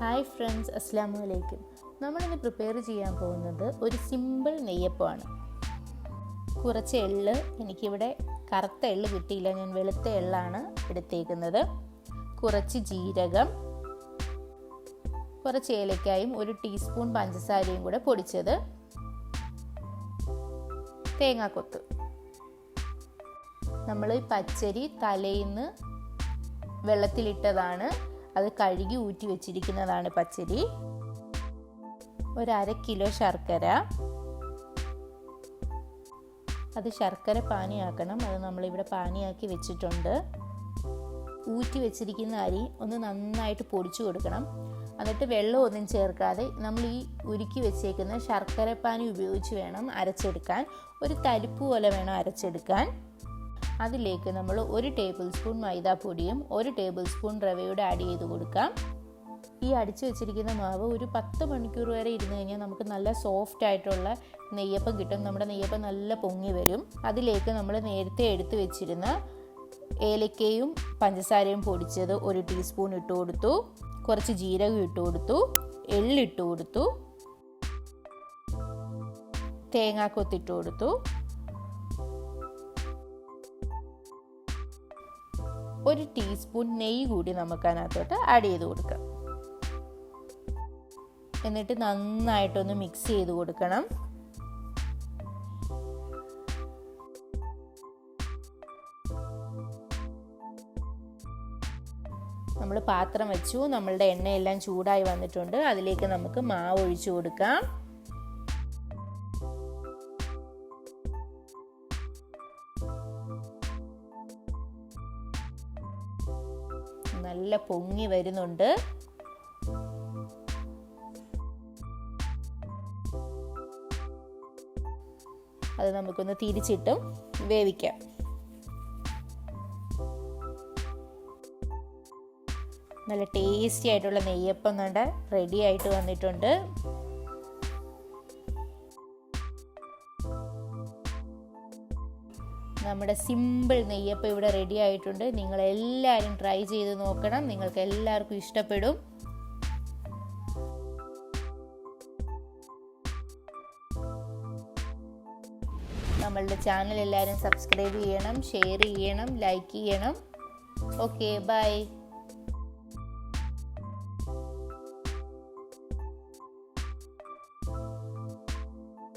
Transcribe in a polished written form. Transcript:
Hi friends, അസ്സലാമു അലൈക്കും. നമ്മളിന്ന് പ്രിപ്പയർ ചെയ്യാൻ പോകുന്നത് ഒരു സിമ്പിൾ നെയ്യപ്പമാണ്. കുറച്ച് എള്ള്, എനിക്കിവിടെ കറുത്ത എള്ള് കിട്ടിയില്ല, ഞാൻ വെളുത്ത എള്ളാണ് എടുത്തേക്കുന്നത്. കുറച്ച് ജീരകം, കുറച്ച് ഏലക്കായും ഒരു ടീസ്പൂൺ പഞ്ചസാരയും കൂടെ പൊടിച്ചത്, തേങ്ങാക്കൊത്ത്. നമ്മൾ പച്ചരി തലേന്ന് വെള്ളത്തിലിട്ടതാണ്, അത് കഴുകി ഊറ്റി വെച്ചിരിക്കുന്നതാണ് പച്ചരി. ഒരു 1/2 കിലോ ശർക്കര, അത് ശർക്കര പാനിയാക്കണം. അത് നമ്മളിവിടെ പാനിയാക്കി വെച്ചിട്ടുണ്ട്. ഊറ്റി വെച്ചിരിക്കുന്ന അരി ഒന്ന് നന്നായിട്ട് പൊടിച്ചു കൊടുക്കണം. എന്നിട്ട് വെള്ളമൊന്നും ചേർക്കാതെ നമ്മൾ ഈ ഉരുക്കി വെച്ചേക്കുന്ന ശർക്കര പാനി ഉപയോഗിച്ച് വേണം അരച്ചെടുക്കാൻ. ഒരു തരിപ്പ് പോലെ വേണം അരച്ചെടുക്കാൻ. അതിലേക്ക് നമ്മൾ 1 ടേബിൾ സ്പൂൺ മൈദാപ്പൊടിയും 1 ടേബിൾ സ്പൂൺ റവയുടെ ആഡ് ചെയ്ത് കൊടുക്കാം. ഈ അടിച്ചു വെച്ചിരിക്കുന്ന മാവ് ഒരു 10 മണിക്കൂർ വരെ ഇരുന്ന് കഴിഞ്ഞാൽ നമുക്ക് നല്ല സോഫ്റ്റ് ആയിട്ടുള്ള നെയ്യപ്പം കിട്ടും. നമ്മുടെ നെയ്യപ്പം നല്ല പൊങ്ങി വരും. അതിലേക്ക് നമ്മൾ നേരത്തെ എടുത്ത് വെച്ചിരുന്ന ഏലക്കയും പഞ്ചസാരയും പൊടിച്ചത് 1 ടീസ്പൂൺ ഇട്ട് കൊടുത്തു, കുറച്ച് ജീരകം ഇട്ട് കൊടുത്തു, എള്ളിട്ട് കൊടുത്തു, തേങ്ങാക്കൊത്തിട്ട് കൊടുത്തു, 1 ടീസ്പൂൺ നെയ്യ് കൂടി നമുക്ക് അതിനകത്തോട്ട് ആഡ് ചെയ്ത് കൊടുക്കാം. എന്നിട്ട് നന്നായിട്ടൊന്ന് മിക്സ് ചെയ്ത് കൊടുക്കണം. നമ്മൾ പാത്രം വെച്ചു, നമ്മളുടെ എണ്ണയെല്ലാം ചൂടായി വന്നിട്ടുണ്ട്. അതിലേക്ക് നമുക്ക് മാവ് ഒഴിച്ചു കൊടുക്കാം. നല്ല പൊങ്ങി വരുന്നുണ്ട്. അത് നമുക്കൊന്ന് തിരിച്ചിട്ടും വേവിക്കാം. നല്ല ടേസ്റ്റി ആയിട്ടുള്ള നെയ്യപ്പം റെഡി ആയിട്ട് വന്നിട്ടുണ്ട്. നമ്മുടെ സിമ്പിൾ നെയ്യപ്പം ഇവിടെ റെഡി ആയിട്ടുണ്ട്. നിങ്ങളെല്ലാവരും ട്രൈ ചെയ്ത് നോക്കണം, നിങ്ങൾക്ക് എല്ലാവർക്കും ഇഷ്ടപ്പെടും. നമ്മളുടെ ചാനൽ എല്ലാവരും സബ്സ്ക്രൈബ് ചെയ്യണം, ഷെയർ ചെയ്യണം, ലൈക്ക് ചെയ്യണം. Okay, by.